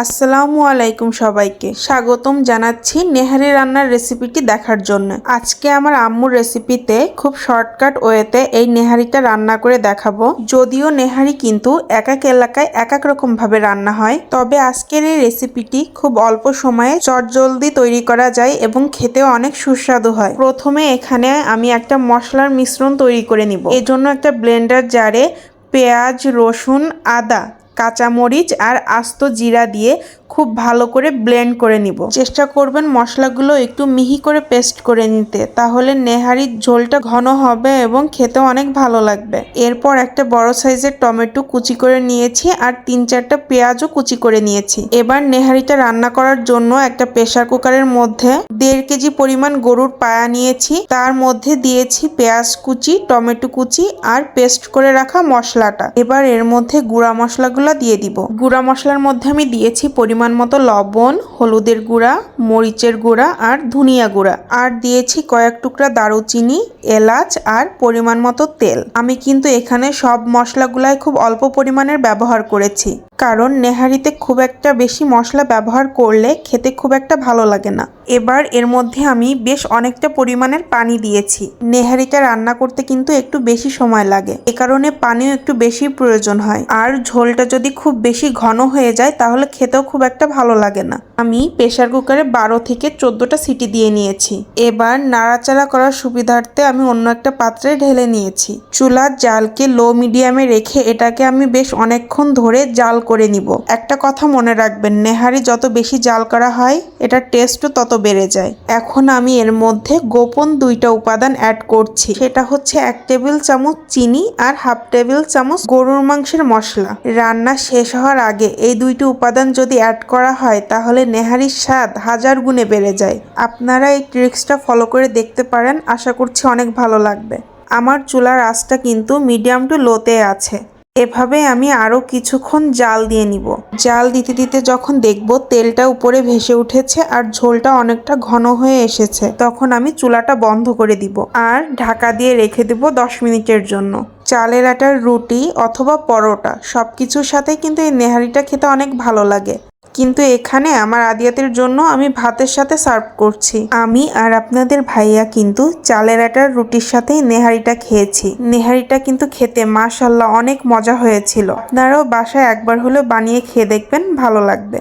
আসসালামু আলাইকুম সবাইকে স্বাগতম জানাচ্ছি নেহারি রান্নার রেসিপিটি দেখার জন্য। আজকে আমার আম্মুর রেসিপিতে খুব শর্টকাট ওয়েতে এই নেহারিটা রান্না করে দেখাবো। যদিও নেহারি কিন্তু এক এক এলাকায় এক এক রকম ভাবে রান্না হয়, তবে আজকের এই রেসিপিটি খুব অল্প সময়ে চটজলদি তৈরি করা যায় এবং খেতেও অনেক সুস্বাদু হয়। প্রথমে এখানে আমি একটা মশলার মিশ্রণ তৈরি করে নিব। এজন্য একটা ব্লেন্ডার জারে পেঁয়াজ, রসুন, আদা, কাঁচামরিচ আর আস্ত জিরা দিয়ে খুব ভালো করে ব্লেন্ড করে নিব। চেষ্টা করবেন মশলাগুলো একটু মিহি করে পেস্ট করে নিতে, তাহলে নেহারির ঝোলটা ঘন হবে এবং খেতে অনেক ভালো লাগবে। এরপর একটা বড় সাইজের টমেটো কুচি করে নিয়েছি আর 3-4টা পেঁয়াজও কুচি করে নিয়েছি। এবার নেহারিটা রান্না করার জন্য একটা প্রেসার কুকারের মধ্যে 1.5 কেজি পরিমাণ গরুর পায়া নিয়েছি। তার মধ্যে দিয়েছি পেঁয়াজ কুচি, টমেটো কুচি আর পেস্ট করে রাখা মশলাটা। এবার এর মধ্যে গুঁড়া মশলাগুলো দিয়ে দিব। গুঁড়া মশলার মধ্যে আমি দিয়েছি পরিমাণ মতো লবণ, হলুদের গুঁড়া, মরিচের গুঁড়া আর ধনিয়া গুঁড়া, আর দিয়েছি কয়েক টুকরা দারুচিনি, এলাচ আর পরিমাণ মতো তেল। আমি কিন্তু এখানে সব মশলাগুলাই খুব অল্প পরিমাণের ব্যবহার করেছি, কারণ নেহারিতে খুব একটা বেশি মশলা ব্যবহার করলে খেতে খুব একটা ভালো লাগে না। এবার এর মধ্যে আমি বেশ অনেকটা পরিমাণের পানি দিয়েছি। নেহারিটা রান্না করতে কিন্তু একটু বেশি সময় লাগে, এ কারণে পানিও একটু বেশি প্রয়োজন হয়। আর ঝোলটা যদি খুব বেশি ঘন হয়ে যায় তাহলে খেতেও খুব একটা ভালো লাগে না। আমি প্রেসার কুকারে 12 থেকে 14টা সিটি দিয়ে নিয়েছি। এবার নাড়াচাড়া করার সুবিধার্থে আমি অন্য একটা পাত্রে ঢেলে নিয়েছি। চুলার জালকে লো মিডিয়ামে রেখে এটাকে আমি বেশ অনেকক্ষণ ধরে জাল করে নিব। একটা কথা মনে রাখবেন, নেহারি যত বেশি জাল করা হয় এটার টেস্টও তত বেড়ে যায়। এখন আমি এর মধ্যে গোপন 2টা উপাদান অ্যাড করছি। সেটা হচ্ছে 1 টেবিল চামচ চিনি আর 1/2 টেবিল চামচ গরুর মাংসের মশলা। রান্না শেষ হওয়ার আগে এই 2টি উপাদান যদি অ্যাড করা হয় তাহলে নেহারির স্বাদ 1000 গুণে বেড়ে যায়। আপনারা এই ট্রিক্সটা ফলো করে দেখতে পারেন, আশা করছি অনেক ভালো লাগবে। আমার চুলার আঁচটা কিন্তু মিডিয়াম টু লোতে আছে। এভাবে আমি আরো কিছুক্ষণ জাল দিয়ে নিব। জাল দিতে দিতে যখন দেখব তেলটা উপরে ভেসে উঠেছে আর ঝোলটা অনেকটা ঘন হয়ে এসেছে, তখন আমি চুলাটা বন্ধ করে দিব আর ঢাকা দিয়ে রেখে দেব 10 মিনিটের জন্য। চালের আটার রুটি অথবা পরোটা সবকিছুর সাথে কিন্তু এই নেহারিটা খেতে অনেক ভালো লাগে, কিন্তু এখানে আমার আদিয়াতের জন্য আমি ভাতের সাথে সার্ভ করছি। আমি আর আপনাদের ভাইয়া কিন্তু চালের আটার রুটির সাথেই নেহারিটা খেয়েছি। নেহারিটা কিন্তু খেতে মাশাআল্লাহ অনেক মজা হয়েছিল। আপনারাও বাসায় একবার হলেও বানিয়ে খেয়ে দেখবেন, ভালো লাগবে।